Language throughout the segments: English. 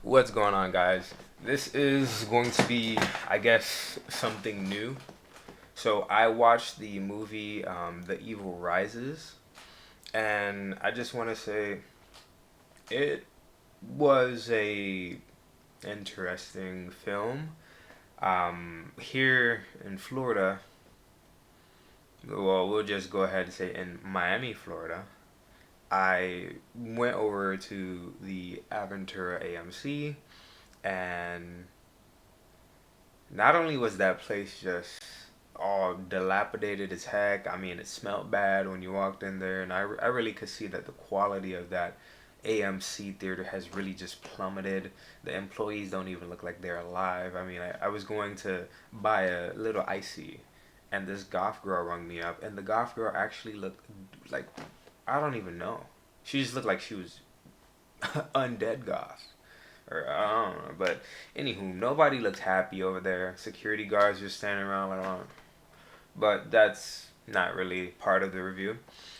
What's going on, guys? This is going to be, I guess, something new. So, I watched the movie The Evil Rises, and I just want to say it was a interesting film. Here in Florida, well, we'll just go ahead and say in Miami, Florida, I went over to the Aventura AMC, and not only was that place just all dilapidated as heck, I mean, it smelled bad when you walked in there, and I really could see that the quality of that AMC theater has really just plummeted. The employees don't even look like they're alive. I mean, I was going to buy a little icy, and this goth girl rung me up, and the goth girl actually looked like, I don't even know. She just looked like she was undead goth. Or I don't know. But anywho, nobody looked happy over there. Security guards just standing around like, oh. But that's not really part of the review.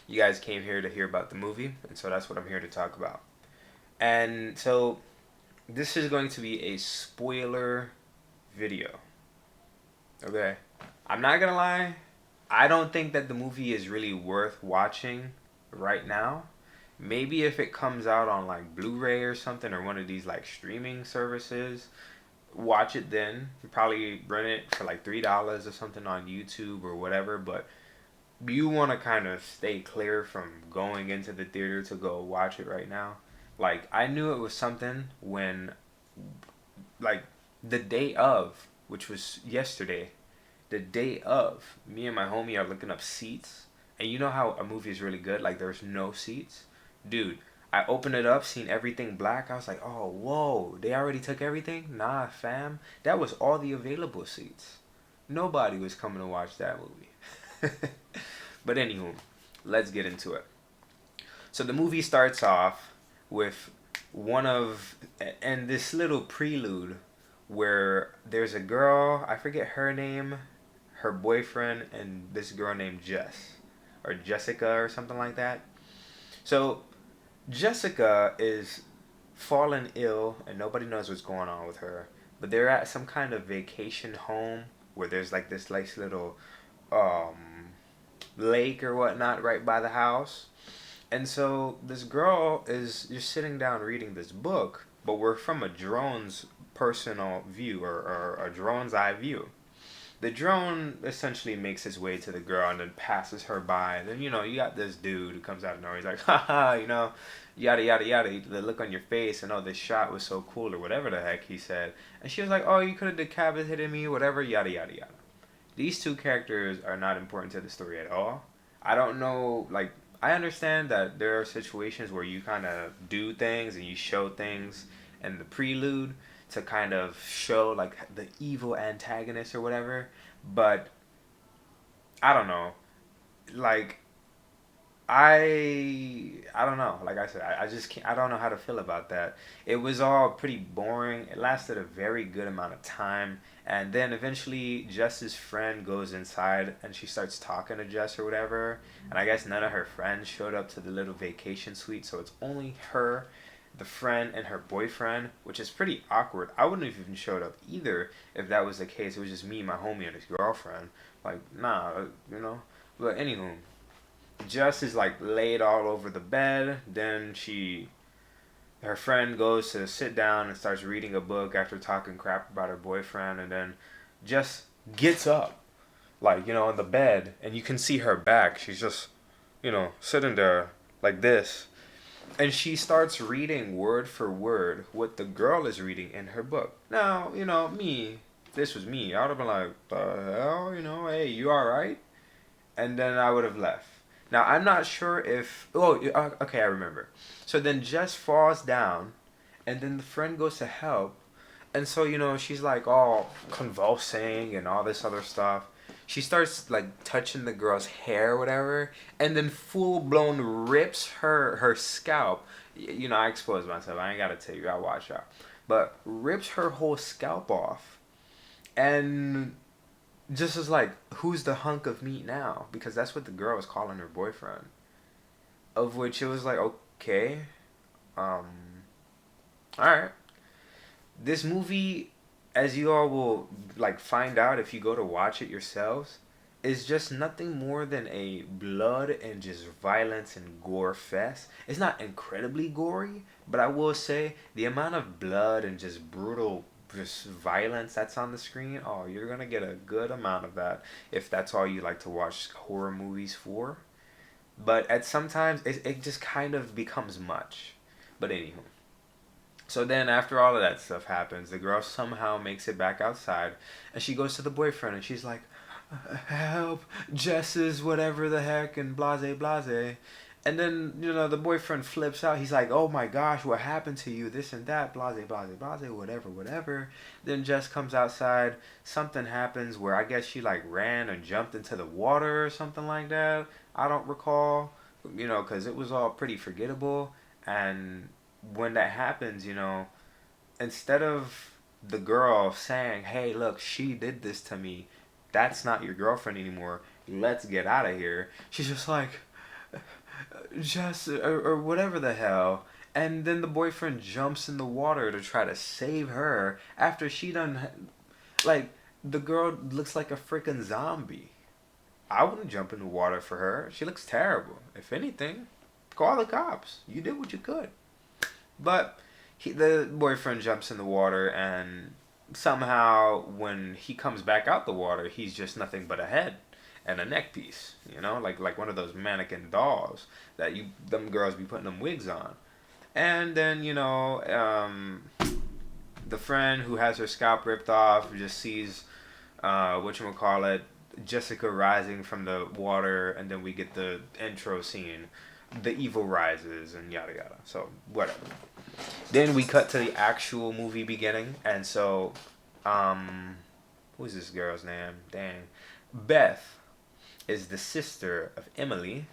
You guys came here to hear about the movie, and so that's what I'm here to talk about. And so this is going to be a spoiler video. Okay? I'm not gonna lie, I don't think that the movie is really worth watching right now. Maybe if it comes out on like Blu-ray or something, or one of these like streaming services, watch it then. Probably rent it for like $3 or something on YouTube or whatever. But you want to kind of stay clear from going into the theater to go watch it right now. Like I knew it was something when, like, the day of, which was yesterday, the day of, me and my homie are looking up seats, and you know how a movie is really good, like there's no seats, dude. I opened it up, seen everything black. I was like, oh, whoa, they already took everything? Nah, fam, that was all the available seats. Nobody was coming to watch that movie. But anywho, let's get into it. So the movie starts off with one of, and this little prelude where there's a girl, I forget her name, her boyfriend, and this girl named Jess or Jessica or something like that. So Jessica is fallen ill and nobody knows what's going on with her. But they're at some kind of vacation home where there's like this nice little um, lake or whatnot right by the house. And so this girl is just sitting down reading this book, but we're from a drone's personal view, or a drone's eye view. The drone essentially makes his way to the girl and then passes her by. Then, you got this dude who comes out of nowhere. He's like, haha, yada, yada, yada. The look on your face and, oh, this shot was so cool, or whatever the heck he said. And she was like, oh, you could have decapitated me, whatever, yada, yada, yada. These two characters are not important to the story at all. I don't know, like, I understand that there are situations where you kind of do things and you show things in the prelude to kind of show, like, the evil antagonist or whatever, but I don't know. Like, I don't know. Like I said, I just can't. I don't know how to feel about that. It was all pretty boring. It lasted a very good amount of time, and then eventually Jess's friend goes inside and she starts talking to Jess or whatever. And I guess none of her friends showed up to the little vacation suite, so it's only her, the friend, and her boyfriend, which is pretty awkward. I wouldn't have even showed up either if that was the case. It was just me, my homie, and his girlfriend. Like, nah, you know. But anywho, Jess is like laid all over the bed. Then her friend goes to sit down and starts reading a book after talking crap about her boyfriend. And then Jess gets up, like, on the bed. And you can see her back. She's just, sitting there like this. And she starts reading word for word what the girl is reading in her book. Now, me, if this was me, I would have been like, the hell, hey, you alright? And then I would have left. Now I'm not sure if. Oh, okay, I remember. So then Jess falls down, and then the friend goes to help, and so she's like all convulsing and all this other stuff. She starts like touching the girl's hair or whatever, and then full blown rips her scalp. I exposed myself. I ain't gotta tell you. I watch out, but rips her whole scalp off, and just as like, who's the hunk of meat now? Because that's what the girl was calling her boyfriend. Of which it was like, okay, um, all right. This movie, as you all will like find out if you go to watch it yourselves, is just nothing more than a blood and just violence and gore fest. It's not incredibly gory, but I will say the amount of blood and just brutal just violence that's on the screen, oh, you're gonna get a good amount of that if that's all you like to watch horror movies for. But at sometimes it just kind of becomes much. But anywho, so then after all of that stuff happens, the girl somehow makes it back outside, and she goes to the boyfriend and she's like, "Help, Jess is whatever the heck," and blase blase. And then, the boyfriend flips out. He's like, "Oh my gosh, what happened to you? This and that, blase blase blase, whatever, whatever." Then Jess comes outside. Something happens where I guess she like ran or jumped into the water or something like that. I don't recall, because it was all pretty forgettable. And when that happens, instead of the girl saying, "Hey, look, she did this to me. That's not your girlfriend anymore. Let's get out of here." She's just like, "Just or whatever the hell." And then the boyfriend jumps in the water to try to save her after she done like the girl looks like a freaking zombie. I wouldn't jump in the water for her. She looks terrible. If anything, call the cops. You did what you could. But the boyfriend jumps in the water, and somehow when he comes back out the water, he's just nothing but a head and a neck piece. Like one of those mannequin dolls that them girls be putting them wigs on. And then the friend who has her scalp ripped off just sees whatchamacallit, Jessica rising from the water, and then we get the intro scene. The evil rises and yada yada. So whatever. Then we cut to the actual movie beginning, and so, who's this girl's name? Dang, Beth is the sister of Emily.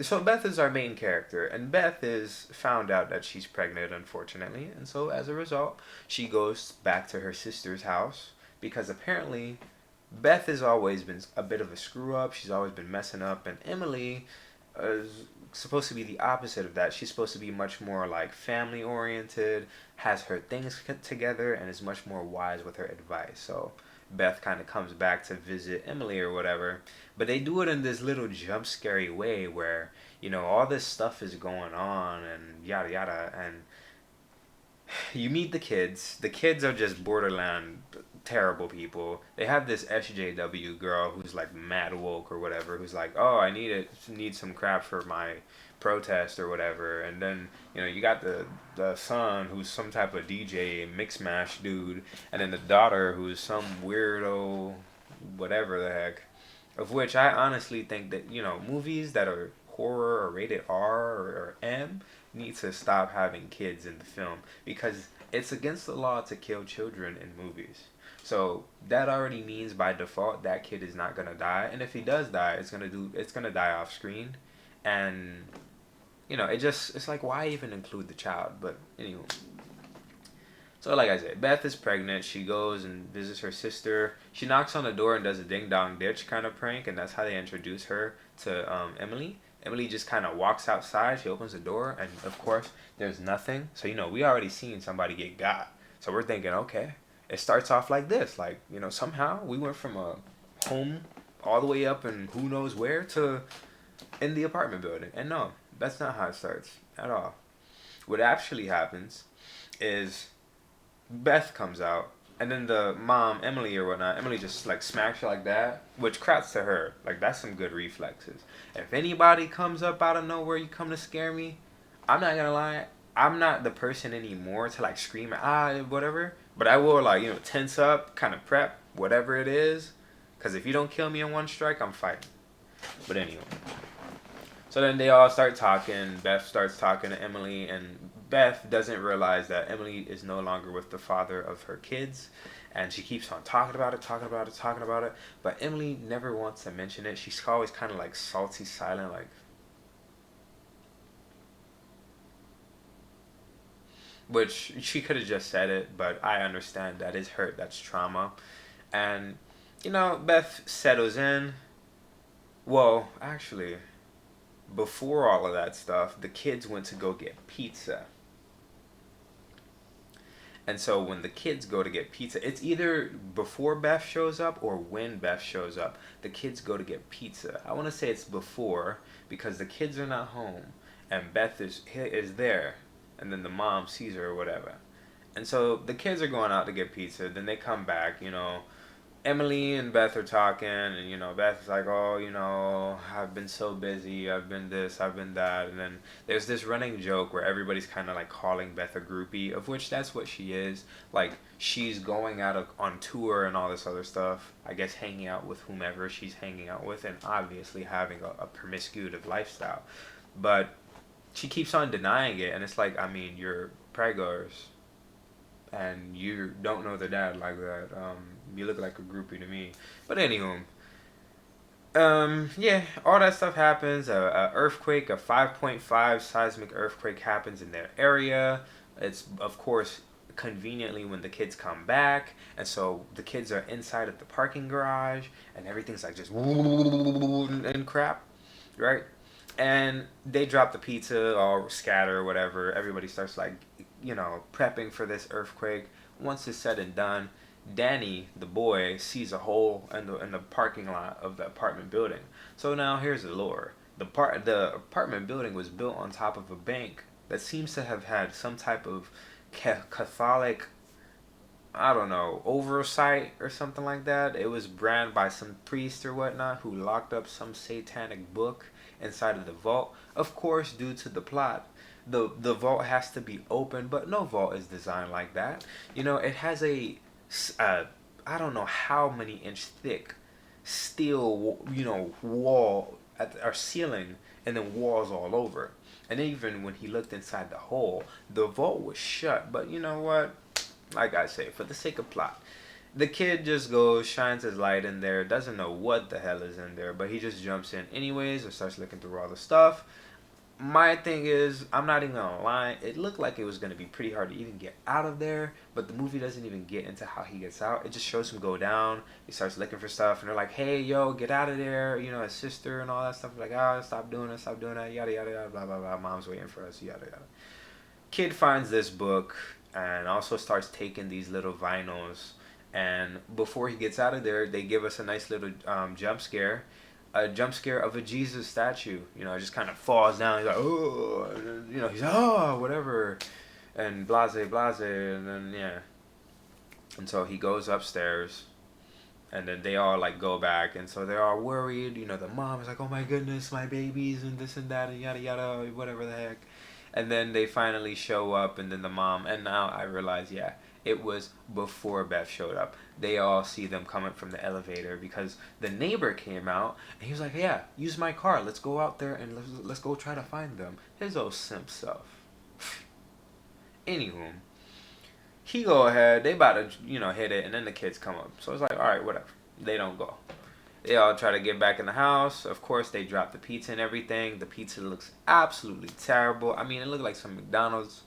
So Beth is our main character, and Beth is found out that she's pregnant, unfortunately, and so as a result, she goes back to her sister's house because apparently Beth has always been a bit of a screw up. She's always been messing up, and Emily is supposed to be the opposite of that. She's supposed to be much more like family oriented, has her things together, and is much more wise with her advice. So Beth kind of comes back to visit Emily or whatever, but they do it in this little jump scary way where all this stuff is going on and yada yada, and you meet the kids. The kids are just borderline terrible people. They have this SJW girl who's like mad woke or whatever, who's like, "Oh, I need some crap for my protest or whatever." And then you got the son who's some type of DJ mix mash dude, and then the daughter who's some weirdo, whatever the heck. Of which I honestly think that movies that are horror or rated R or M need to stop having kids in the film because it's against the law to kill children in movies. So that already means by default that kid is not gonna die, and if he does die, it's gonna die off screen, and it's like why even include the child? But anyway, so like I said, Beth is pregnant. She goes and visits her sister. She knocks on the door and does a ding dong ditch kind of prank, and that's how they introduce her to Emily. Emily just kind of walks outside. She opens the door, and of course, there's nothing. So we already seen somebody get got. So we're thinking, okay, it starts off like this. Like somehow we went from a home all the way up and who knows where to in the apartment building. And no, that's not how it starts at all. What actually happens is Beth comes out, and then the mom, Emily or whatnot, Emily just like smacks her like that, which crats to her. Like that's some good reflexes. If anybody comes up out of nowhere, you come to scare me, I'm not gonna lie, I'm not the person anymore to like scream whatever. But I will like tense up, kind of prep whatever it is, because if you don't kill me in one strike, I'm fighting. But anyway. So then they all start talking. Beth starts talking to Emily, and Beth doesn't realize that Emily is no longer with the father of her kids, and she keeps on talking about it, talking about it, talking about it. But Emily never wants to mention it. She's always kind of like salty, silent, like. Which she could have just said it, but I understand that is hurt, that's trauma. And, Beth settles in. Well, actually, before all of that stuff, the kids went to go get pizza. And so when the kids go to get pizza, it's either before Beth shows up or when Beth shows up. The kids go to get pizza. I want to say it's before because the kids are not home and Beth is there, and then the mom sees her or whatever. And so the kids are going out to get pizza. Then they come back, Emily and Beth are talking, and Beth's like, "Oh, I've been so busy. I've been this, I've been that." And then there's this running joke where everybody's kind of like calling Beth a groupie, of which that's what she is. Like she's going out on tour and all this other stuff. I guess hanging out with whomever she's hanging out with, and obviously having a promiscuous lifestyle. But she keeps on denying it, and it's like, I mean, you're preggers and you don't know the dad like that. You look like a groupie to me. But anywho, yeah, all that stuff happens. A earthquake, a 5.5 seismic earthquake happens in their area. It's of course conveniently when the kids come back, and so the kids are inside of the parking garage, and everything's like just and crap, right? And they drop the pizza or scatter or whatever. Everybody starts like, prepping for this earthquake. Once it's said and done, Danny, the boy, sees a hole in the parking lot of the apartment building. So now here's the lore. The apartment building was built on top of a bank that seems to have had some type of Catholic, I don't know, oversight or something like that. It was ran by some priest or whatnot who locked up some satanic book inside of the vault. Of course, due to the plot, the vault has to be open, but no vault is designed like that. It has uh, I don't know how many inch thick steel, wall or ceiling, and then walls all over. And even when he looked inside the hole, the vault was shut. But you know what? Like I say, for the sake of plot, the kid just goes, shines his light in there, doesn't know what the hell is in there, but he just jumps in anyways and starts looking through all the stuff. My thing is, I'm not even gonna lie, it looked like it was gonna be pretty hard to even get out of there, but the movie doesn't even get into how he gets out. It just shows him go down, he starts looking for stuff, and they're like, "Hey, yo, get out of there," his sister and all that stuff. Like, "Oh, stop doing it, yada, yada, yada, blah, blah, blah, mom's waiting for us, yada, yada." Kid finds this book, and also starts taking these little vinyls, and before he gets out of there, they give us a nice little jump scare. A jump scare of a Jesus statue. It just kind of falls down. He's like, "Oh," he's "Oh," whatever, and blase, blase, and then yeah. And so he goes upstairs, and then they all like go back, and so they're all worried. The mom is like, "Oh my goodness, my babies," and this and that, and yada yada, whatever the heck. And then they finally show up, and then the mom, and now I realize, yeah, it was before Beth showed up. They all see them coming from the elevator because the neighbor came out, and he was like, "Yeah, use my car. Let's go out there and let's go try to find them." His old simp self. Anywho, he go ahead. They about to, hit it, and then the kids come up. So it's like, all right, whatever. They don't go. They all try to get back in the house. Of course, they drop the pizza and everything. The pizza looks absolutely terrible. I mean, it looked like some McDonald's.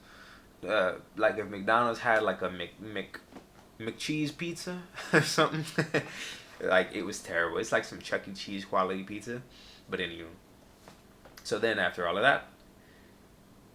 Like if McDonald's had like a McCheese pizza or something. Like it was terrible. It's like some Chuck E. Cheese quality pizza. But anyway. So then after all of that,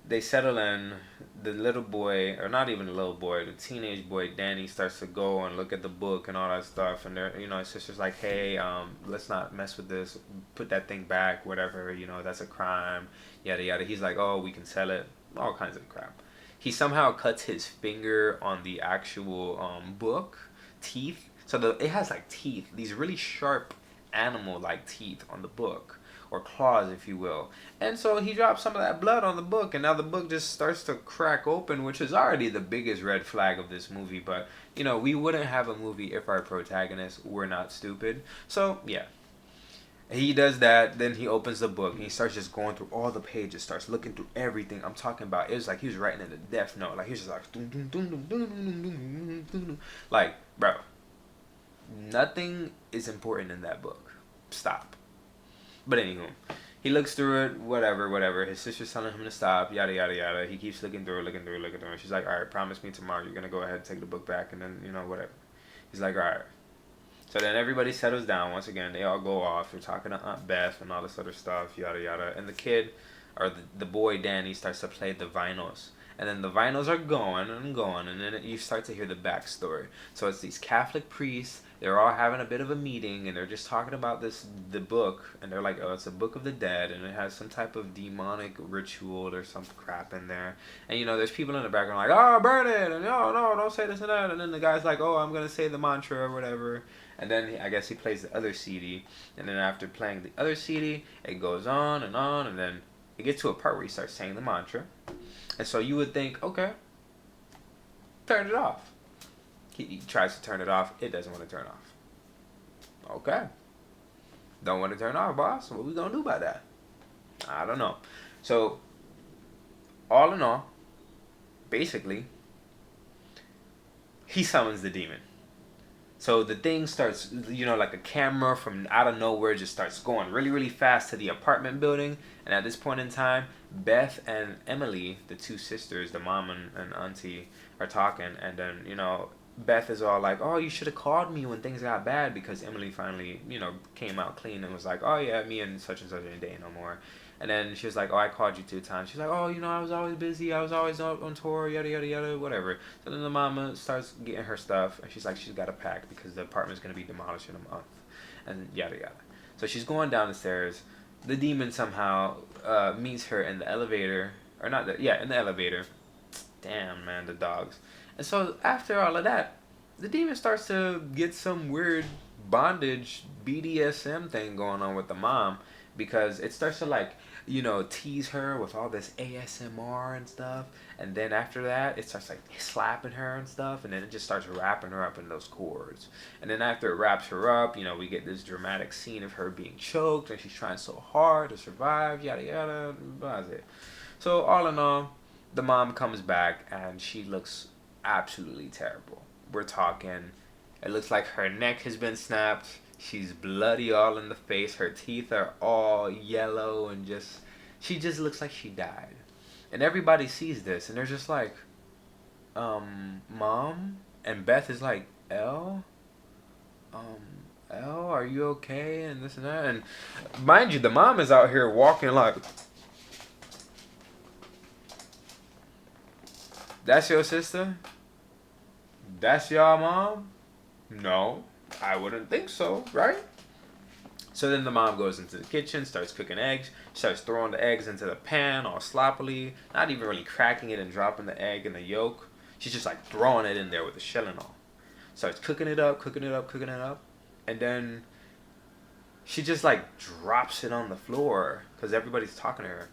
they settle in. The little boy, or not even the little boy, the teenage boy Danny starts to go and look at the book and all that stuff. And they're, his sister's like, "Hey, let's not mess with this. Put that thing back. Whatever. That's a crime. Yada yada." He's like, "Oh, we can sell it." All kinds of crap. He somehow cuts his finger on the actual book teeth. So it has like teeth, these really sharp animal like teeth on the book, or claws if you will. And so he drops some of that blood on the book, and now the book just starts to crack open, which is already the biggest red flag of this movie. But we wouldn't have a movie if our protagonists were not stupid. So yeah, he does that. Then he opens the book and he starts just going through all the pages, starts looking through everything. I'm talking about, it was like he was writing in the Death Note. Like he was just like dum, dum, dum, dum, dum, dum, dum, dum, dum. Like, bro, nothing is important in that book. Stop. But anywho, he looks through it, whatever. His sister's telling him to stop, yada yada yada. He keeps looking through it. She's like, "All right, promise me tomorrow you're gonna go ahead and take the book back," and then whatever. He's like, "All right." So then everybody settles down once again. They all go off. They're talking to Aunt Beth and all this other stuff, yada yada. And the kid, or the boy Danny, starts to play the vinyls. And then the vinyls are going and going, and then you start to hear the backstory. So it's these Catholic priests. They're all having a bit of a meeting, and they're just talking about the book, and they're like, "Oh, it's a book of the dead, and it has some type of demonic ritual or some crap in there." And there's people in the background like, "Oh, burn it!" and "No, no, don't say this and that." And then the guy's like, "Oh, I'm gonna say the mantra or whatever." And then I guess he plays the other CD, and then after playing the other CD, it goes on, and then it gets to a part where he starts saying the mantra. And so you would think, okay, turn it off. He tries to turn it off. It doesn't want to turn off. Okay. Don't want to turn off, boss. What we gonna do about that? I don't know. So, all in all, basically, he summons the demon. So the thing starts, like a camera from out of nowhere just starts going really, really fast to the apartment building. And at this point in time, Beth and Emily, the two sisters, the mom and auntie, are talking. And then, Beth is all like, "Oh, you should have called me when things got bad," because Emily finally, came out clean and was like, "Oh, yeah, me and such ain't dating no more." And then she was like, "Oh, I called you 2 times." She's like, "Oh, I was always busy. I was always on tour, yada, yada, yada, whatever." So then the mama starts getting her stuff, and she's like, she's got to pack because the apartment's going to be demolished in a month, and yada, yada. So she's going down the stairs. The demon somehow meets her in the elevator, or not, in the elevator. Damn, man, the dogs. And so after all of that, the demon starts to get some weird bondage BDSM thing going on with the mom, because it starts to tease her with all this ASMR and stuff, and then after that it starts slapping her and stuff, and then it just starts wrapping her up in those cords, and then after it wraps her up, we get this dramatic scene of her being choked, and she's trying so hard to survive, yada yada, blah. So all in all, the mom comes back and she looks absolutely terrible. We're talking, it looks like her neck has been snapped. She's bloody all in the face. Her teeth are all yellow and she just looks like she died. And everybody sees this and they're just like, Mom? And Beth is like, Elle? Elle, are you okay? And this and that. And mind you, the mom is out here walking like, "That's your sister? That's your mom? No, I wouldn't think so, right?" So then the mom goes into the kitchen, starts cooking eggs, starts throwing the eggs into the pan all sloppily, not even really cracking it and dropping the egg in the yolk. She's just throwing it in there with the shell and all. Starts cooking it up, and then she just drops it on the floor because everybody's talking to her.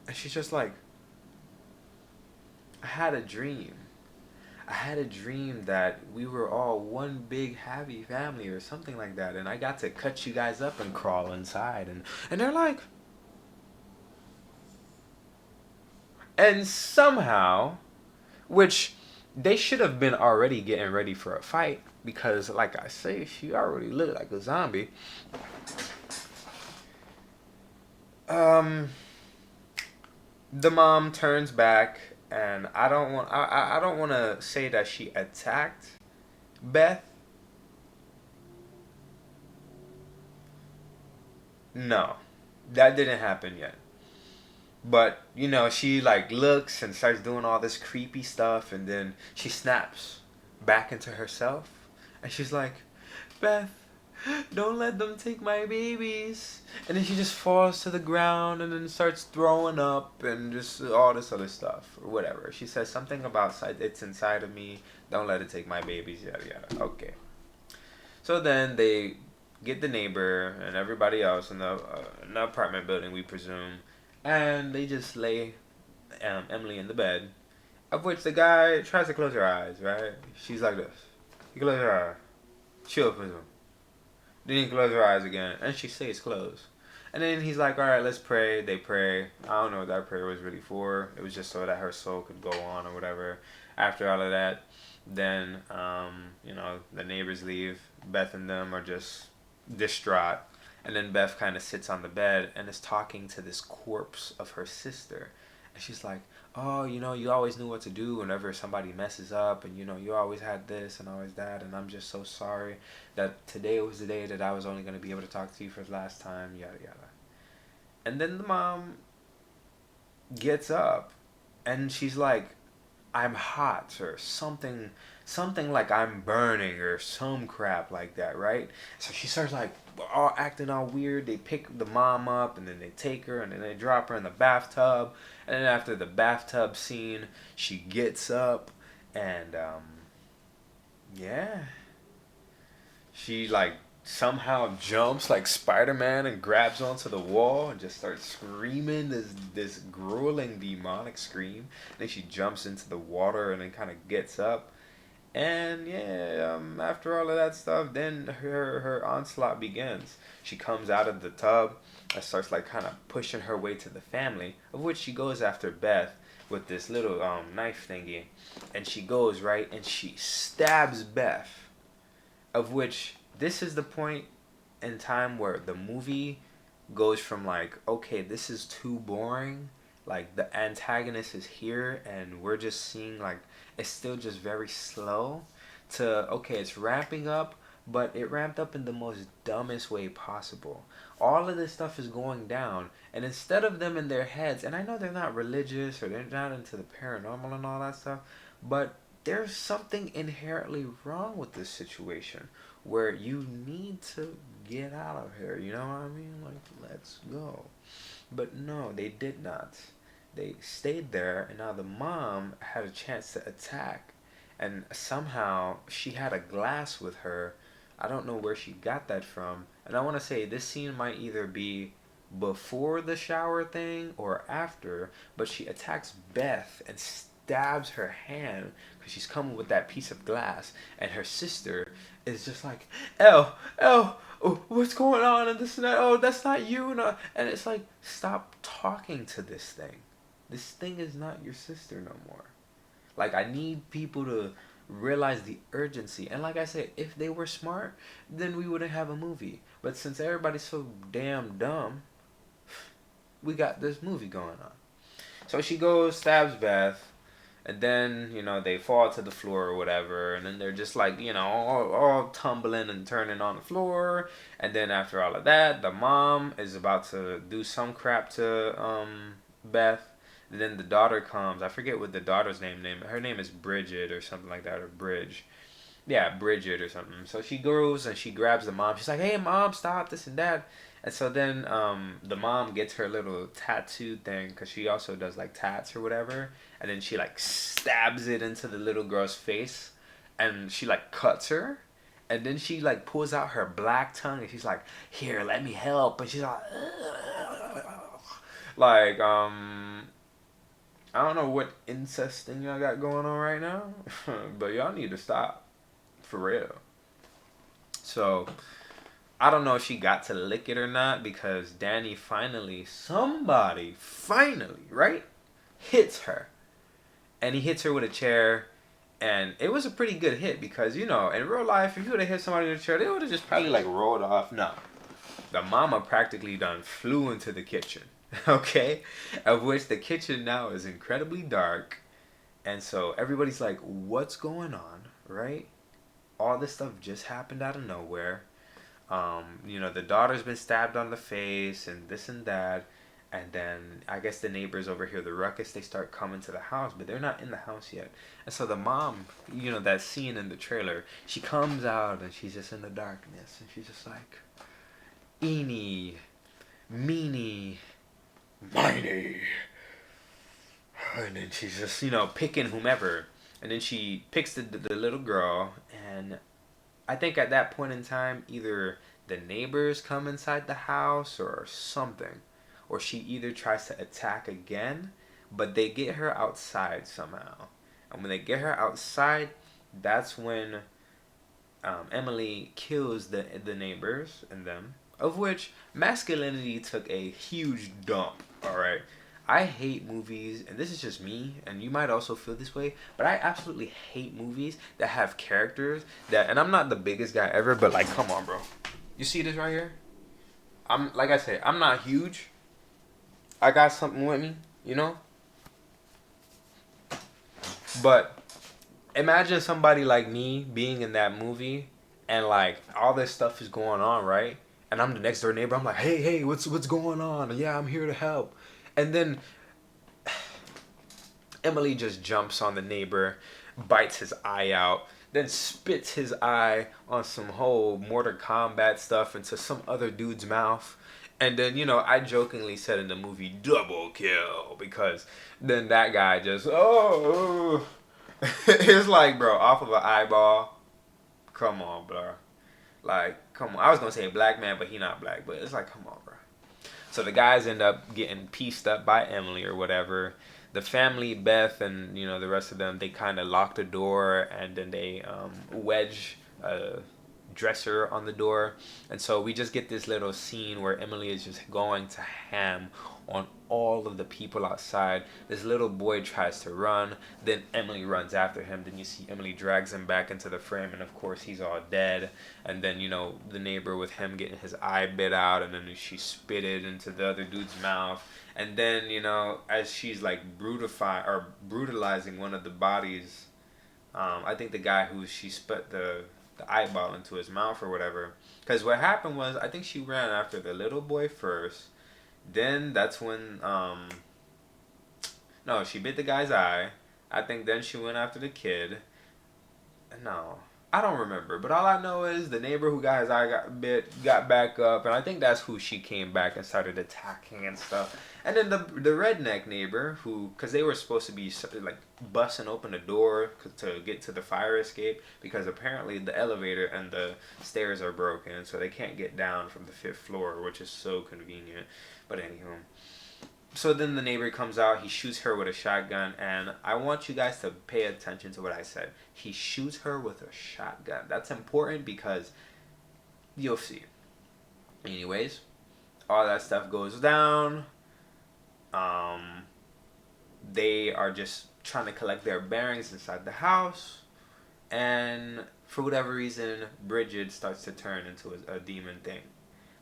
And she's just like, I had a dream. I had a dream that we were all one big happy family or something like that, and I got to cut you guys up and crawl inside, and they're like, and somehow, which they should have been already getting ready for a fight, because like I say, she already looked like a zombie. The mom turns back, and I don't want to say that she attacked Beth. No, that didn't happen yet. But she looks and starts doing all this creepy stuff, and then she snaps back into herself, and she's like, "Beth, don't let them take my babies." And then she just falls to the ground and then starts throwing up and just all this other stuff or whatever. She says something about it's inside of me. Don't let it take my babies. Yada yada. Okay. So then they get the neighbor and everybody else in the apartment building, we presume, and they just lay Emily in the bed, of which the guy tries to close her eyes. Right? She's like this. He closes her eyes. She opens them. Then he closes her eyes again, and she stays closed. And then he's like, "All right, let's pray." They pray. I don't know what that prayer was really for. It was just so that her soul could go on or whatever. After all of that, then, the neighbors leave. Beth and them are just distraught. And then Beth kind of sits on the bed and is talking to this corpse of her sister. And she's like, "Oh, you always knew what to do whenever somebody messes up. And, you always had this and always that. And I'm just so sorry that today was the day that I was only going to be able to talk to you for the last time, yada, yada." And then the mom gets up and she's like, I'm hot or something like I'm burning or some crap like that, right? So she starts like all acting all weird. They pick the mom up and then they take her and then they drop her in the bathtub. And then after the bathtub scene, she gets up and yeah, she like somehow jumps like Spider-Man and grabs onto the wall and just starts screaming this grueling demonic scream. Then she jumps into the water and then kind of gets up. And yeah, after all of that stuff, then her onslaught begins. She comes out of the tub and starts like kind of pushing her way to the family, of which she goes after Beth with this little knife thingy, and she goes right and she stabs Beth, of which this is the point in time where the movie goes from like, okay, this is too boring, like the antagonist is here and we're just seeing like it's still just very slow, to okay, it's ramping up, but it ramped up in the most dumbest way possible. All of this stuff is going down, and instead of them in their heads, and I know they're not religious or they're not into the paranormal and all that stuff, but there's something inherently wrong with this situation where you need to get out of here. You know what I mean? Like, let's go. But no, they did not. They stayed there, and now the mom had a chance to attack, and somehow she had a glass with her. I don't know where she got that from, and I want to say this scene might either be before the shower thing or after, but she attacks Beth and stabs her hand because she's coming with that piece of glass, and her sister is just like, "Elle, oh, what's going on?" And this and that. Oh, that's not you. And it's like, stop talking to this thing. This thing is not your sister no more. Like, I need people to realize the urgency. And like I said, if they were smart, then we wouldn't have a movie. But since everybody's so damn dumb, we got this movie going on. So she goes, stabs Beth, and then, they fall to the floor or whatever, and then they're just like, all tumbling and turning on the floor. And then after all of that, the mom is about to do some crap to Beth. And then the daughter comes. I forget what the daughter's name. Her name is Bridget or something like that, or Bridge. Yeah, Bridget or something. So she goes and she grabs the mom. She's like, "Hey, mom, stop this and that." And so then the mom gets her little tattoo thing because she also does like tats or whatever. And then she like stabs it into the little girl's face, and she like cuts her. And then she like pulls out her black tongue and she's like, "Here, let me help." And she's like, "Ugh." Like I don't know what incest thing y'all got going on right now, but y'all need to stop. For real. So, I don't know if she got to lick it or not because Danny somebody finally, right? Hits her. And he hits her with a chair. And it was a pretty good hit because, in real life, if you would have hit somebody with a chair, they would have just probably like rolled off. No. The mama practically done flew into the kitchen. Okay? Of which the kitchen now is incredibly dark. And so everybody's like, what's going on? Right? All this stuff just happened out of nowhere. The daughter's been stabbed on the face and this and that. And then I guess the neighbors overhear the ruckus. They start coming to the house, but they're not in the house yet. And so the mom, that scene in the trailer, she comes out and she's just in the darkness. And she's just like, "Eeny, meeny, miny." And then she's just, picking whomever. And then she picks the little girl, and I think at that point in time, either the neighbors come inside the house or something. Or she either tries to attack again, but they get her outside somehow. And when they get her outside, that's when Emily kills the neighbors and them. Of which masculinity took a huge dump, alright? I hate movies, and this is just me, and you might also feel this way, but I absolutely hate movies that have characters and I'm not the biggest guy ever, but like, come on, bro. You see this right here? Like I said, I'm not huge. I got something with me, But imagine somebody like me being in that movie, and like all this stuff is going on, right? And I'm the next door neighbor. I'm like, hey, what's going on? Yeah, I'm here to help. And then Emily just jumps on the neighbor, bites his eye out, then spits his eye on some whole Mortal Kombat stuff into some other dude's mouth. And then, I jokingly said in the movie, double kill, because then that guy just, oh. It's like, bro, off of an eyeball. Come on, bro. Like, come on. I was going to say black man, but he not black. But it's like, come on, bro. So the guys end up getting pieced up by Emily or whatever. The family, Beth and the rest of them, they kind of lock the door and then they wedge a dresser on the door, and so we just get this little scene where Emily is just going to ham on all of the people outside. This little boy tries to run, then Emily runs after him. Then you see Emily drags him back into the frame, and of course he's all dead. And then the neighbor with him getting his eye bit out, and then she spit it into the other dude's mouth. And then as she's like brutalizing one of the bodies, I think the guy who she spit the eyeball into his mouth or whatever. Because what happened was, I think she ran after the little boy first. Then that's when, no, she bit the guy's eye. I think then she went after the kid. No, I don't remember. But all I know is the neighbor who got his eye got bit, got back up. And I think that's who she came back and started attacking and stuff. And then the redneck neighbor who, because they were supposed to be like busting open the door to get to the fire escape, because apparently the elevator and the stairs are broken, so they can't get down from the 5th floor, which is so convenient. But anywho, so then the neighbor comes out, he shoots her with a shotgun, and I want you guys to pay attention to what I said. He shoots her with a shotgun. That's important because you'll see. Anyways, all that stuff goes down. They are just trying to collect their bearings inside the house, and for whatever reason, Bridget starts to turn into a demon thing.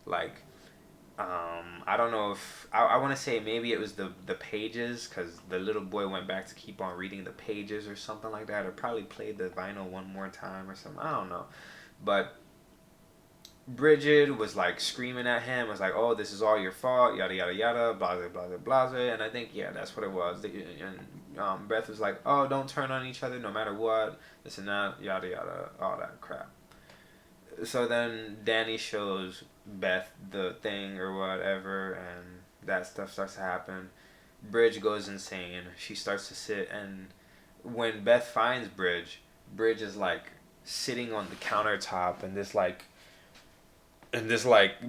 Like, I don't know if I want to say maybe it was the pages, because the little boy went back to keep on reading the pages or something like that, or probably played the vinyl one more time or something. I don't know, but Bridget was like screaming at him, was like, "Oh, this is all your fault, yada yada yada, blah blah blah blah," and I think that's what it was. And Beth was like, "Oh, don't turn on each other, no matter what, this and that, yada yada, all that crap." So then Danny shows Beth the thing or whatever, and that stuff starts to happen. Bridge goes insane. She starts to sit, and when Beth finds Bridge is like sitting on the countertop in this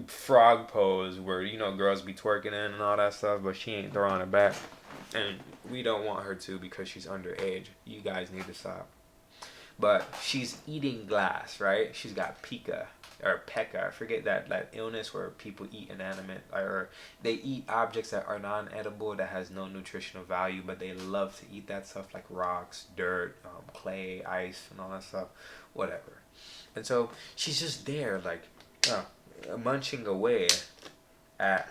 frog pose where girls be twerking in and all that stuff, but she ain't throwing it back, and we don't want her to because she's underage. You guys need to stop. But she's eating glass, right? She's got pica or pekka. I forget that illness where people eat inanimate, or they eat objects that are non-edible, that has no nutritional value, but they love to eat that stuff, like rocks, dirt, clay, ice, and all that stuff, whatever. And so she's just there, like, munching away at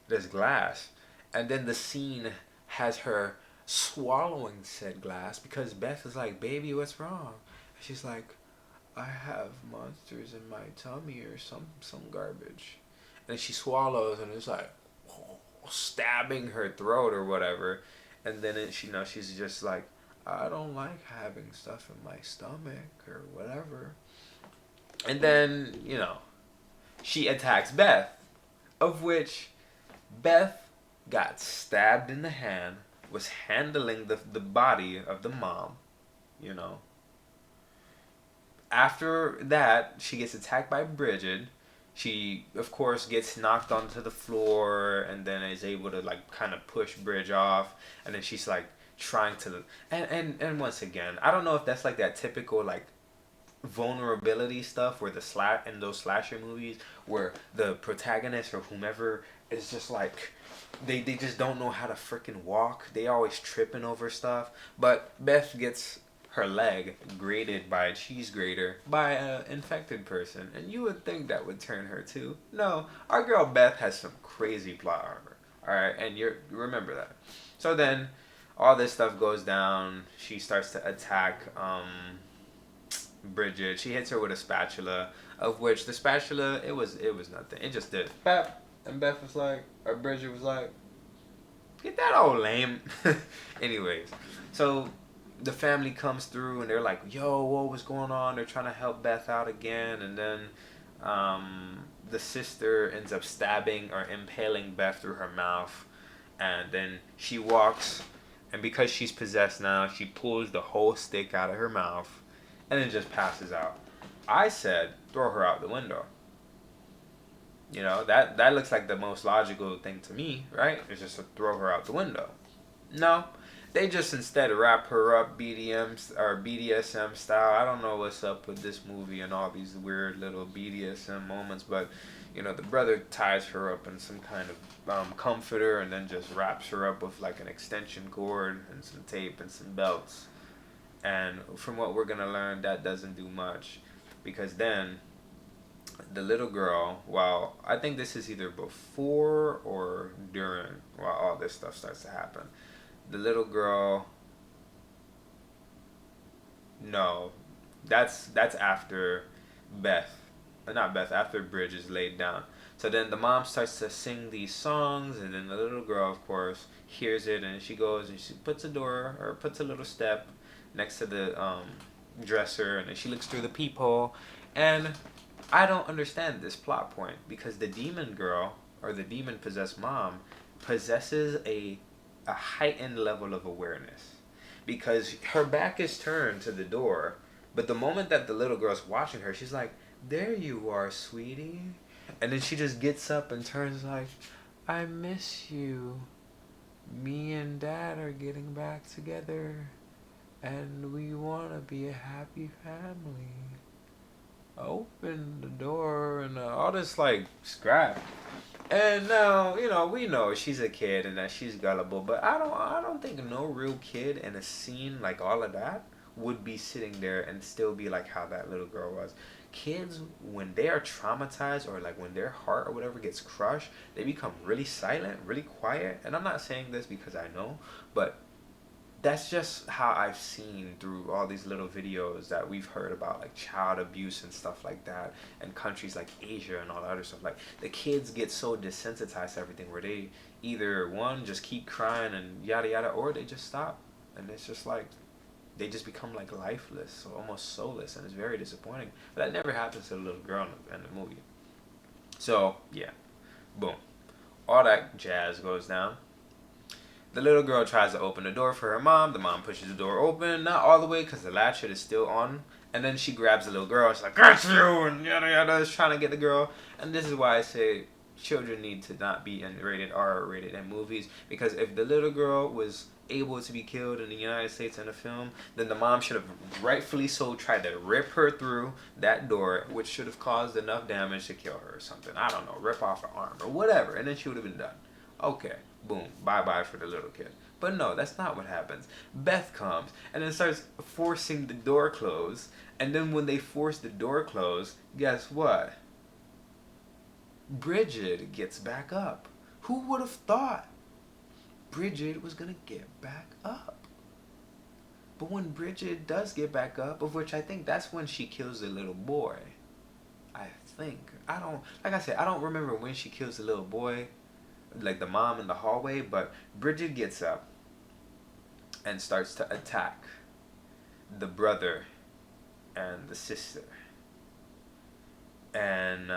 this glass. And then the scene has her swallowing said glass, because Beth is like, "Baby, what's wrong?" She's like, "I have monsters in my tummy," or some garbage. And she swallows, and it's like stabbing her throat or whatever. And then she's just like, "I don't like having stuff in my stomach," or whatever. And then she attacks Beth, of which Beth got stabbed in the hand, was handling the body of the mom, After that, she gets attacked by Bridget. She, of course, gets knocked onto the floor, and then is able to, like, kind of push Bridge off, and then she's, like, trying to, and once again, I don't know if that's, like, that typical, like, vulnerability stuff where in those slasher movies where the protagonist or whomever is just like they just don't know how to freaking walk. They always tripping over stuff. But Beth gets her leg grated by a cheese grater by an infected person, and you would think that would turn her too. No, our girl Beth has some crazy plot armor. All right, and you remember that. So then all this stuff goes down. She starts to attack Bridget. She hits her with a spatula, of which the spatula, it was nothing. It just did bap, and Beth was like, or Bridget was like, Get that old lame. Anyways, so the family comes through and they're like, "Yo, what was going on?" They're trying to help Beth out again, and then the sister ends up stabbing or impaling Beth through her mouth, and then she walks, and because she's possessed now, she pulls the whole stick out of her mouth, and then just passes out. I said, throw her out the window. You know, that looks like the most logical thing to me, right? It's just to throw her out the window. No, they just instead wrap her up BDSM style. I don't know what's up with this movie and all these weird little BDSM moments, but you know, the brother ties her up in some kind of comforter and then just wraps her up with like an extension cord and some tape and some belts. And from what we're gonna learn, that doesn't do much, because then the little girl, while I think this is either before or during while all this stuff starts to happen, the little girl, no, that's after Beth, not Beth, after Bridge is laid down. So then the mom starts to sing these songs, and then the little girl, of course, hears it, and she goes and she puts a door or puts a little step next to the dresser, and then she looks through the peephole, and I don't understand this plot point, because the demon girl or the demon possessed mom possesses a heightened level of awareness, because her back is turned to the door, but the moment that the little girl's watching her, she's like, "There you are, sweetie," and then she just gets up and turns like, "I miss you. Me and Dad are getting back together, and we want to be a happy family. Open the door," and all this like scrap. And now, you know, we know she's a kid and that she's gullible, but I don't think no real kid in a scene like all of that would be sitting there and still be like how that little girl was. Kids, when they are traumatized or like when their heart or whatever gets crushed, they become really silent, really quiet. And I'm not saying this because I know, but that's just how I've seen through all these little videos that we've heard about, like child abuse and stuff like that, and countries like Asia and all that other stuff. Like, the kids get so desensitized to everything where they either one just keep crying and yada yada, or they just stop, and it's just like they just become like lifeless or almost soulless, and it's very disappointing. But that never happens to the little girl in the movie. So yeah, boom, all that jazz goes down. The little girl tries to open the door for her mom. The mom pushes the door open, not all the way because the latch is still on. And then she grabs the little girl. She's like, "Got you!" and yada yada, is trying to get the girl. And this is why I say children need to not be in rated R or rated M movies. Because if the little girl was able to be killed in the United States in a film, then the mom should have rightfully so tried to rip her through that door, which should have caused enough damage to kill her or something. I don't know, rip off her arm or whatever. And then she would have been done. Okay, boom, bye-bye for the little kid. But no, that's not what happens. Beth comes and then starts forcing the door closed. And then when they force the door closed, guess what? Bridget gets back up. Who would have thought Bridget was going to get back up? But when Bridget does get back up, of which I think that's when she kills the little boy. I think. Like I said, I don't remember when she kills the little boy, like the mom in the hallway, but Bridget gets up and starts to attack the brother and the sister. And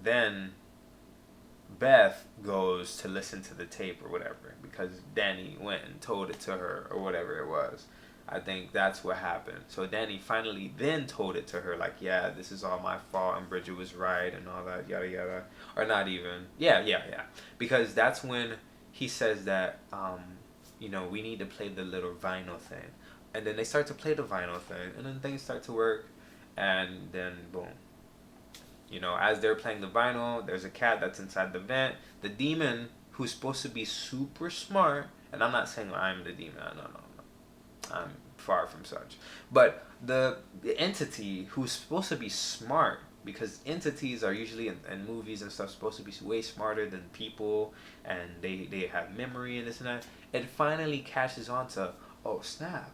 then Beth goes to listen to the tape or whatever, because Danny went and told it to her or whatever it was. I think that's what happened. So Danny finally then told it to her, like, "Yeah, this is all my fault and Bridget was right," and all that, yada yada. Or not even. Yeah. Because that's when he says that, you know, we need to play the little vinyl thing. And then they start to play the vinyl thing, and then things start to work, and then boom. You know, as they're playing the vinyl, there's a cat that's inside the vent. The demon, who's supposed to be super smart, and I'm not saying I'm the demon, no. I'm far from such. But the entity who's supposed to be smart, because entities are usually in movies and stuff supposed to be way smarter than people, and they have memory and this and that, it finally catches on to, oh snap,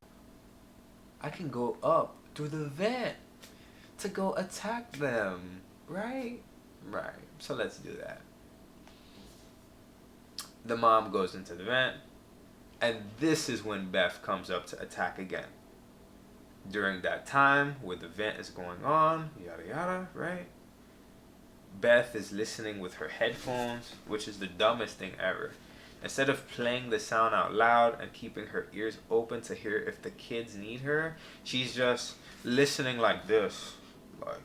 I can go up through the vent to go attack them, right? So let's do that. The mom goes into the vent, and this is when Beth comes up to attack again. During that time where the vent is going on, yada yada, right? Beth is listening with her headphones, which is the dumbest thing ever. Instead of playing the sound out loud and keeping her ears open to hear if the kids need her, she's just listening like this. Like,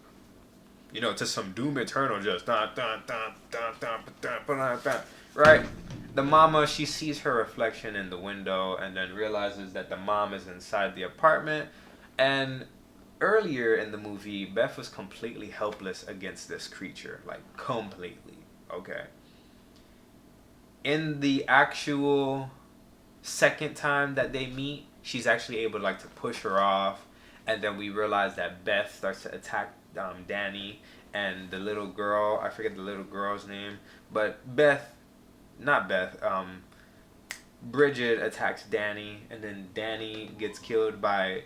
to some Doom Eternal, just dun dun dun dun dun dun dun dun. Right? The mama, she sees her reflection in the window and then realizes that the mom is inside the apartment. And earlier in the movie, Beth was completely helpless against this creature. Like, completely. Okay. In the actual second time that they meet, she's actually able to push her off. And then we realize that Beth starts to attack Danny and the little girl. I forget the little girl's name. But Bridget attacks Danny. And then Danny gets killed by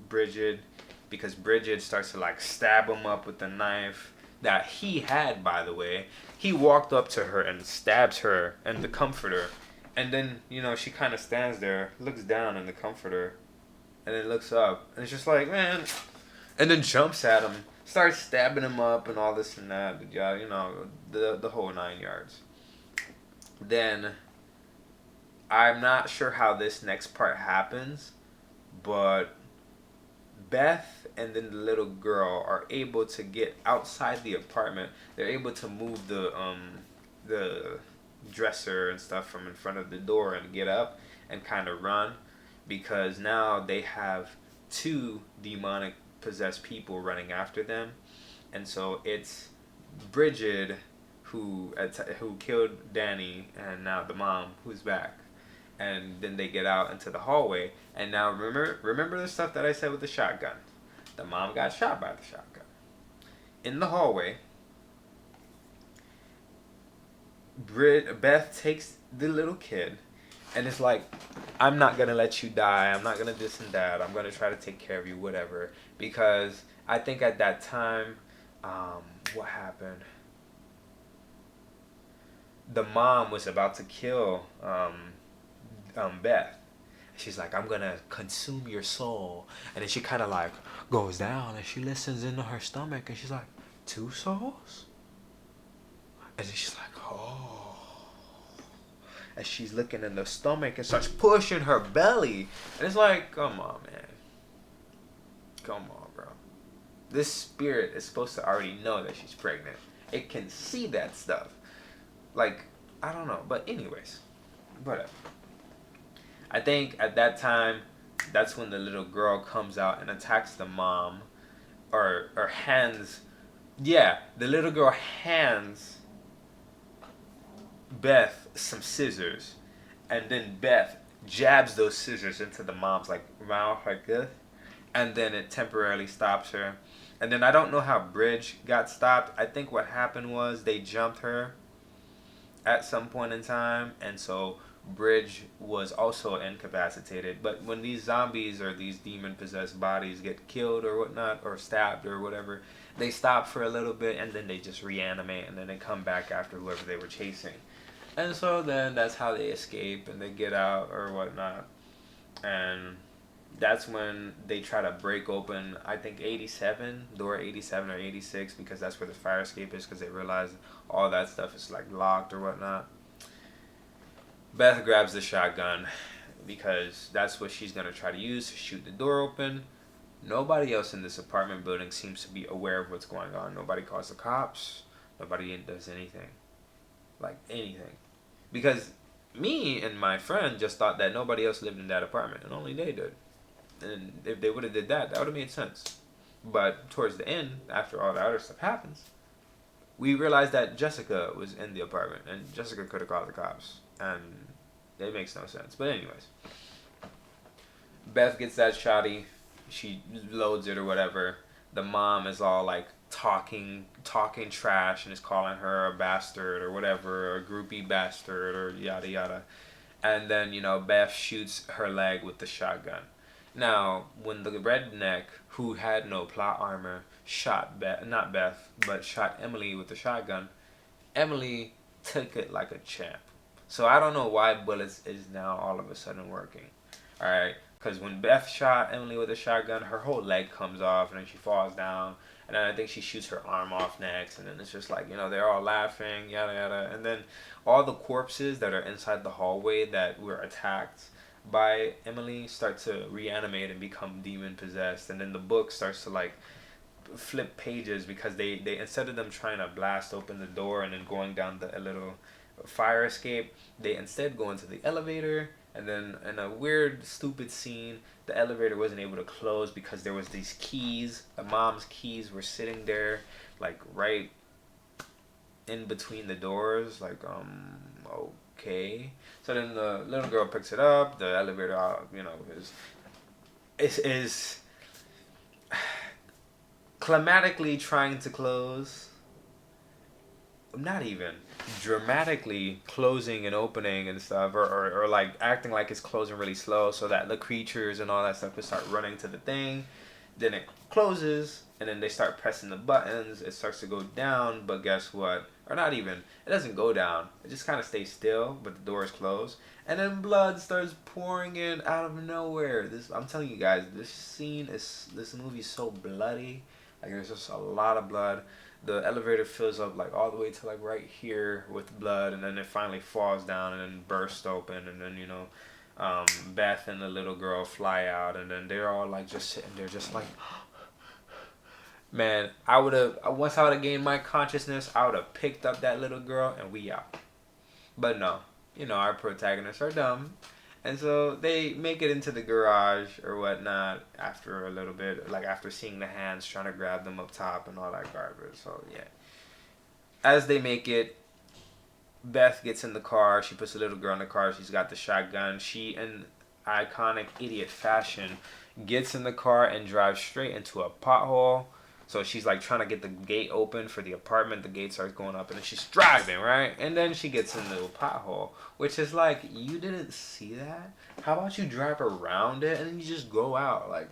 Bridget, because Bridget starts to stab him up with the knife that he had, by the way. He walked up to her and stabs her in the comforter. And then, she kind of stands there, looks down in the comforter, and then looks up. And it's just like, man. And then jumps at him, starts stabbing him up and all this and that. Yeah, the whole 9 yards. Then, I'm not sure how this next part happens, but Beth and then the little girl are able to get outside the apartment. They're able to move the dresser and stuff from in front of the door and get up and kind of run, because now they have two demonic possessed people running after them. And so it's Bridget who killed Danny, and now the mom who's back. And then they get out into the hallway. And now remember the stuff that I said with the shotgun. The mom got shot by the shotgun. In the hallway, Beth takes the little kid and it's like, I'm not going to let you die. I'm not going to this and that. I'm going to try to take care of you, whatever. Because I think at that time, what happened? The mom was about to kill Beth. She's like, I'm gonna consume your soul. And then she kind of goes down and she listens into her stomach and she's like, 2 souls? And then she's like, oh. And she's looking in the stomach and starts pushing her belly. And it's like, come on, man. Come on, bro. This spirit is supposed to already know that she's pregnant. It can see that stuff. I don't know. But anyways, whatever. I think at that time, that's when the little girl comes out and attacks the mom, or hands. Yeah, the little girl hands Beth some scissors, and then Beth jabs those scissors into the mom's mouth like this, and then it temporarily stops her. And then I don't know how Bridge got stopped. I think what happened was they jumped her at some point in time, and so Bridge was also incapacitated. But when these zombies or these demon-possessed bodies get killed or whatnot, or stabbed or whatever, they stop for a little bit and then they just reanimate and then they come back after whoever they were chasing. And so then that's how they escape and they get out or whatnot. And that's when they try to break open, I think, door 87 or 86, because that's where the fire escape is, because they realize all that stuff is locked or whatnot. Beth grabs the shotgun because that's what she's going to try to use to shoot the door open. Nobody else in this apartment building seems to be aware of what's going on. Nobody calls the cops. Nobody does anything. Anything. Because me and my friend just thought that nobody else lived in that apartment, and only they did. And if they would have did that, that would have made sense. But towards the end, after all the other stuff happens, we realized that Jessica was in the apartment, and Jessica could have called the cops. And it makes no sense. But anyways, Beth gets that shotty. She loads it or whatever. The mom is all talking trash and is calling her a bastard or whatever, a groupie bastard or yada yada. And then, Beth shoots her leg with the shotgun. Now, when the redneck, who had no plot armor, shot not Beth, but shot Emily with the shotgun, Emily took it like a champ. So I don't know why bullets is now all of a sudden working. All right, because when Beth shot Emily with a shotgun, her whole leg comes off, and then she falls down, and then I think she shoots her arm off next, and then it's just like, they're all laughing, yada yada, and then all the corpses that are inside the hallway that were attacked by Emily start to reanimate and become demon possessed, and then the book starts to like flip pages because they instead of them trying to blast open the door and then going down the a little fire escape, they instead go into the elevator, and then in a weird stupid scene, the elevator wasn't able to close because there was these keys. The mom's keys were sitting there like right in between the doors, like okay. So then the little girl picks it up, the elevator is climatically trying to close, not even dramatically closing and opening and stuff, or like acting like it's closing really slow so that the creatures and all that stuff can start running to the thing. Then it closes, and then they start pressing the buttons. It starts to go down, but guess what? Or not even. It doesn't go down. It just kind of stays still, but the door is closed. And then blood starts pouring in out of nowhere. I'm telling you guys, this movie is so bloody. Like, there's just a lot of blood. The elevator fills up like all the way to like right here with blood, and then it finally falls down and then bursts open, and then Beth and the little girl fly out, and then they're all like just sitting there, just like, man, once I would have gained my consciousness, I would have picked up that little girl and we out. But no, our protagonists are dumb. And so they make it into the garage or whatnot after a little bit, like after seeing the hands trying to grab them up top and all that garbage. So yeah. As they make it, Beth gets in the car. She puts the little girl in the car. She's got the shotgun. She, in iconic idiot fashion, gets in the car and drives straight into a pothole. So she's like trying to get the gate open for the apartment. The gate starts going up, and then she's driving, right? And then she gets into a pothole, which is like, you didn't see that? How about you drive around it and then you just go out? Like,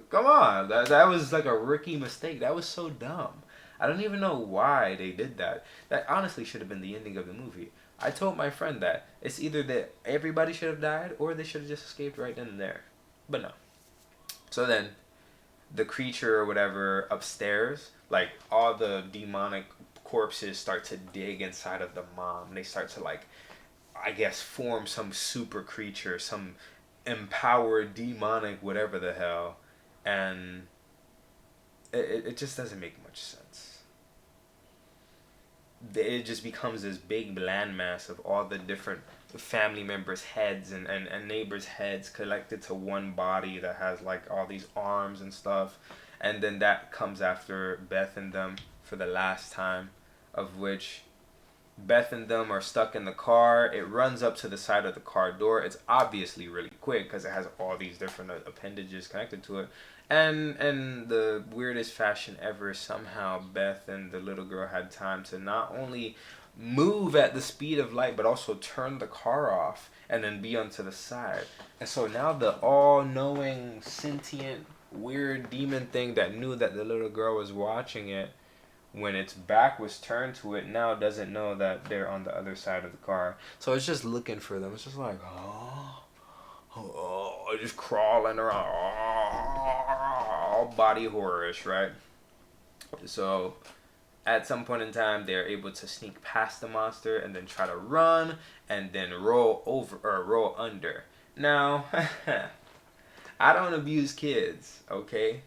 come on. That was like a rookie mistake. That was so dumb. I don't even know why they did that. That honestly should have been the ending of the movie. I told my friend that it's either that everybody should have died or they should have just escaped right then and there. But no. So then the creature or whatever upstairs, like all the demonic corpses start to dig inside of the mom. They start to like, I guess, form some super creature, some empowered demonic whatever the hell, and it just doesn't make much sense. It just becomes this big landmass of all the different family members' heads and neighbors' heads collected to one body that has like all these arms and stuff. And then that comes after Beth and them for the last time, of which Beth and them are stuck in the car. It runs up to the side of the car door. It's obviously really quick because it has all these different appendages connected to it. And the weirdest fashion ever, somehow Beth and the little girl had time to not only move at the speed of light, but also turn the car off and then be onto the side. And so now the all-knowing, sentient, weird demon thing that knew that the little girl was watching it, when its back was turned to it, now doesn't know that they're on the other side of the car. So it's just looking for them. It's just like, just crawling around, all body horrorish, right? So at some point in time, they're able to sneak past the monster and then try to run and then roll over or roll under. Now, I don't abuse kids, okay?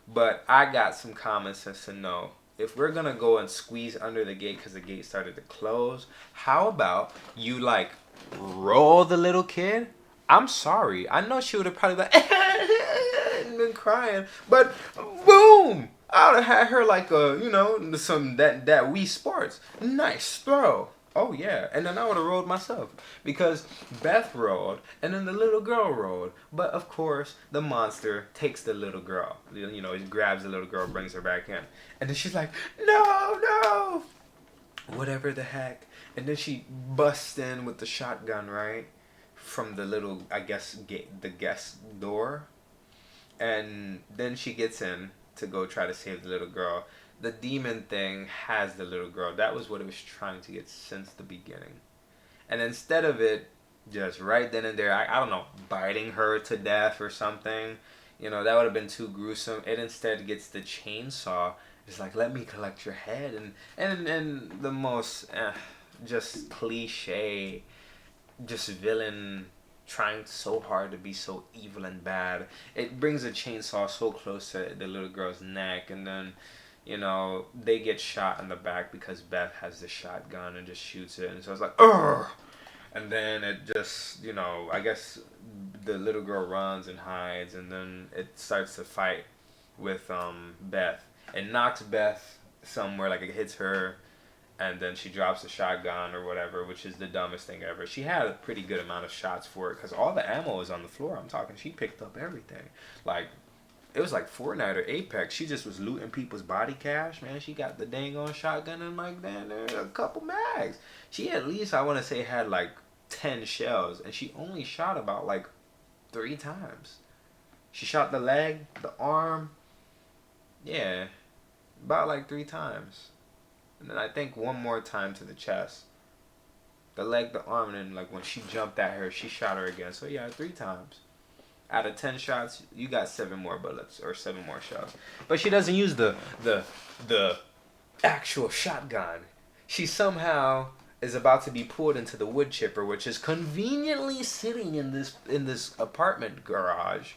But I got some common sense to know. If we're going to go and squeeze under the gate because the gate started to close, how about you, like, roll the little kid? I'm sorry. I know she would have probably been crying, but boom! I would have had her like some that Wii Sports. Nice throw. Oh yeah, and then I would have rolled myself because Beth rolled and then the little girl rolled. But of course, the monster takes the little girl. He grabs the little girl, brings her back in, and then she's like, no, whatever the heck. And then she busts in with the shotgun, right, from the little, I guess, the guest door, and then she gets in to go try to save the little girl. The demon thing has the little girl. That was what it was trying to get since the beginning. And instead of it just right then and there, I don't know, biting her to death or something, that would have been too gruesome. It instead gets the chainsaw. It's like, let me collect your head. And the most just cliche, just villain trying so hard to be so evil and bad. It brings a chainsaw so close to the little girl's neck, and then they get shot in the back because Beth has the shotgun and just shoots it, and so it's like, ugh. And then it just, I guess the little girl runs and hides, and then it starts to fight with Beth. It knocks Beth somewhere, like it hits her, and then she drops the shotgun or whatever, which is the dumbest thing ever. She had a pretty good amount of shots for it because all the ammo was on the floor. I'm talking, she picked up everything. Like, it was like Fortnite or Apex. She just was looting people's body cash, man. She got the dang on shotgun and like, damn, there's a couple mags. She at least, I want to say, had like 10 shells, and she only shot about like 3 times. She shot the leg, the arm, yeah, about like 3 times. And then I think one more time to the chest. The leg, the arm, and then like when she jumped at her, she shot her again. So yeah, 3 times. Out of 10 shots, you got 7 more bullets or 7 more shells. But she doesn't use the actual shotgun. She somehow is about to be pulled into the wood chipper, which is conveniently sitting in this apartment garage.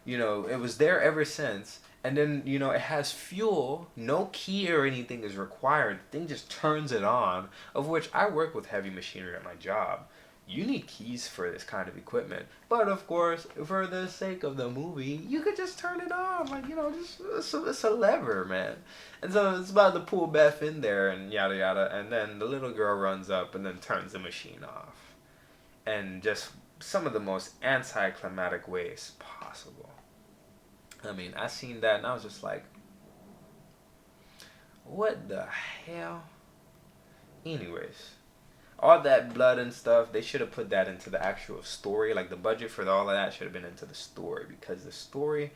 It was there ever since. And then, it has fuel. No key or anything is required. The thing just turns it on. Of which I work with heavy machinery at my job. You need keys for this kind of equipment. But of course, for the sake of the movie, you could just turn it on. Like, just it's a lever, man. And so it's about to pull Beth in there and yada yada. And then the little girl runs up and then turns the machine off. And just some of the most anticlimactic ways possible. I mean, I seen that and I was just like, what the hell? Anyways, all that blood and stuff, they should have put that into the actual story. Like, the budget for all of that should have been into the story. Because the story,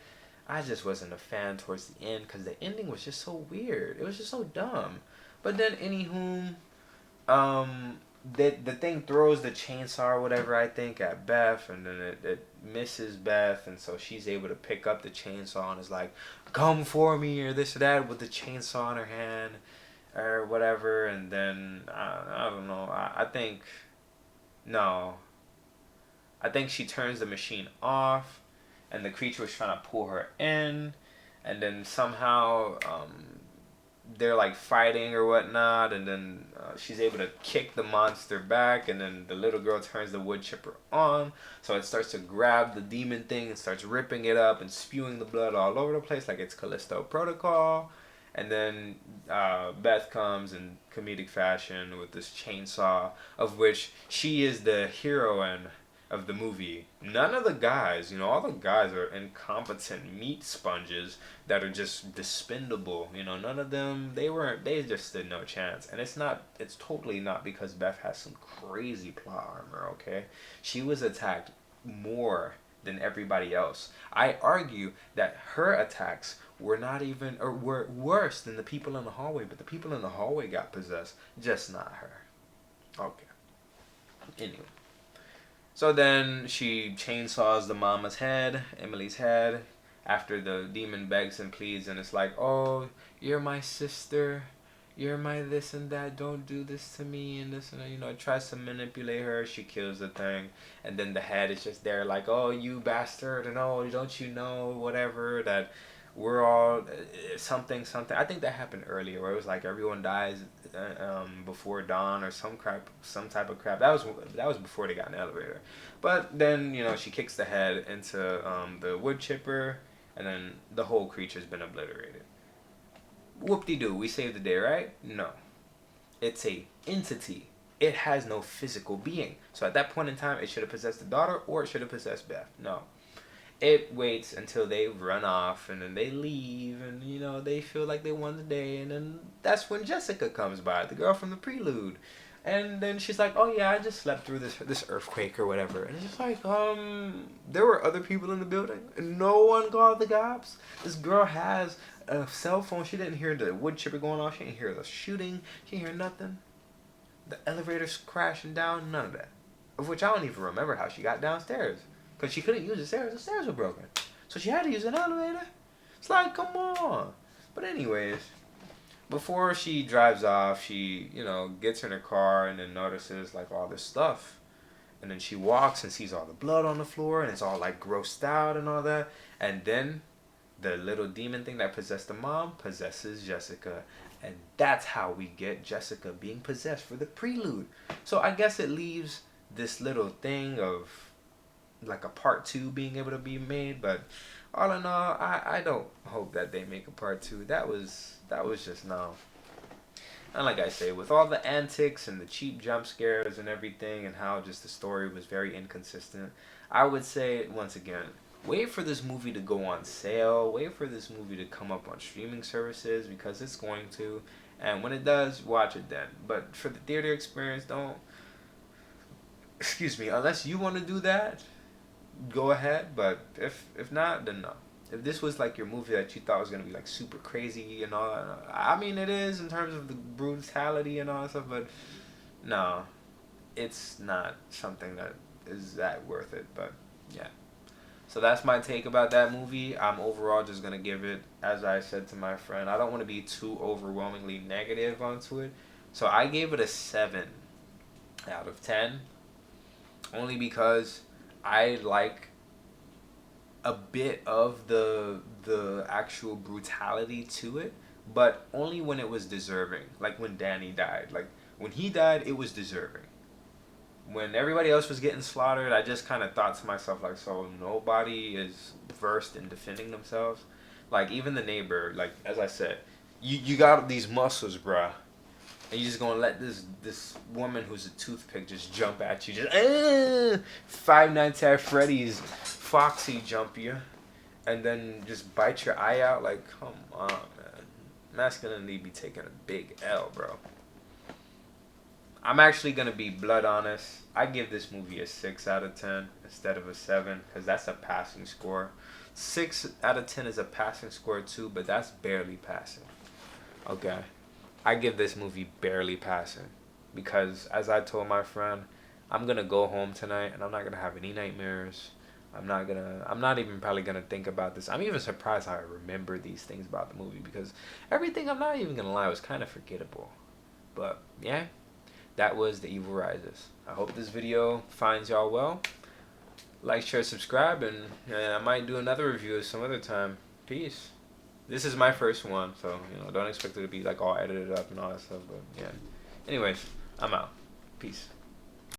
I just wasn't a fan towards the end. Because the ending was just so weird. It was just so dumb. But then, anywho, the thing throws the chainsaw or whatever, I think, at Beth, and then it misses Beth, and so she's able to pick up the chainsaw and is like, come for me, or this or that, with the chainsaw in her hand, or whatever. And then I don't know, I think she turns the machine off, and the creature was trying to pull her in, and then somehow they're like fighting or whatnot, and then she's able to kick the monster back, and then the little girl turns the wood chipper on, so it starts to grab the demon thing and starts ripping it up and spewing the blood all over the place like it's Callisto Protocol. And then Beth comes in comedic fashion with this chainsaw, of which she is the heroine of the movie. None of the guys, all the guys are incompetent meat sponges that are just dispendable. None of them, they just stood no chance. And it's totally not because Beth has some crazy plot armor, okay? She was attacked more than everybody else. I argue that her attacks were not even, or were worse than the people in the hallway, but the people in the hallway got possessed, just not her. Okay. Anyway. So then she chainsaws the mama's head, Emily's head, after the demon begs and pleads, and it's like, oh, you're my sister, you're my this and that, don't do this to me, and this and that, it tries to manipulate her. She kills the thing, and then the head is just there like, oh, you bastard, and oh, don't you know, whatever, that we're all something. I think that happened earlier, where it was like everyone dies before dawn or some type of crap. That was before they got an elevator. But then she kicks the head into the wood chipper, and then the whole creature's been obliterated. Whoop-de-doo, we saved the day, right? No, it's a entity. It has no physical being. So at that point in time, it should have possessed the daughter, or it should have possessed Beth. No. It waits until they run off, and then they leave, and they feel like they won the day, and then that's when Jessica comes by, the girl from the prelude, and then she's like, oh yeah, I just slept through this earthquake or whatever. And it's just like, there were other people in the building, and no one called the cops. This girl has a cell phone. She didn't hear the wood chipper going off. She didn't hear the shooting. She didn't hear nothing. The elevator's crashing down, none of that. Of which I don't even remember how she got downstairs. Because she couldn't use the stairs were broken. So she had to use an elevator. It's like, come on. But anyways, before she drives off, she, gets in her car and then notices like all this stuff. And then she walks and sees all the blood on the floor and it's all like grossed out and all that. And then the little demon thing that possessed the mom possesses Jessica. And that's how we get Jessica being possessed for the prelude. So I guess it leaves this little thing of like a part 2 being able to be made. But all in all, I don't hope that they make a part 2. That was just no. And like I say, with all the antics and the cheap jump scares and everything and how just the story was very inconsistent, I would say, once again, wait for this movie to go on sale. Wait for this movie to come up on streaming services because it's going to. And when it does, watch it then. But for the theater experience, don't. Excuse me. Unless you want to do that, go ahead. But if not, then no. If this was like your movie that you thought was gonna be like super crazy and all that, I mean it is in terms of the brutality and all that stuff, but no, it's not something that is that worth it. But yeah, so that's my take about that movie. I'm overall just gonna give it, as I said to my friend, I don't want to be too overwhelmingly negative onto it, so I gave it a 7 out of 10, only because I like a bit of the actual brutality to it, but only when it was deserving. Like when Danny died. Like when he died, it was deserving. When everybody else was getting slaughtered, I just kind of thought to myself like, so nobody is versed in defending themselves. Like even the neighbor, like as I said, you got these muscles, bruh. And you just gonna let this woman who's a toothpick just jump at you, just Five Nights at Freddy's Foxy jump you, and then just bite your eye out. Like, come on, man. Masculinity be taking a big L, bro. I'm actually gonna be blood honest. I give this movie a 6 out of 10 instead of a 7, because that's a passing score. 6 out of 10 is a passing score too, but that's barely passing. Okay. I give this movie barely passing because, as I told my friend, I'm gonna go home tonight and I'm not gonna have any nightmares. I'm not even probably gonna think about this. I'm even surprised how I remember these things about the movie because everything, I'm not even gonna lie, was kind of forgettable. But yeah, that was The Evil Rises. I hope this video finds y'all well. Like, share, subscribe, and I might do another review some other time. Peace. This is my first one, so, don't expect it to be, like, all edited up and all that stuff, but, yeah. Anyways, I'm out. Peace.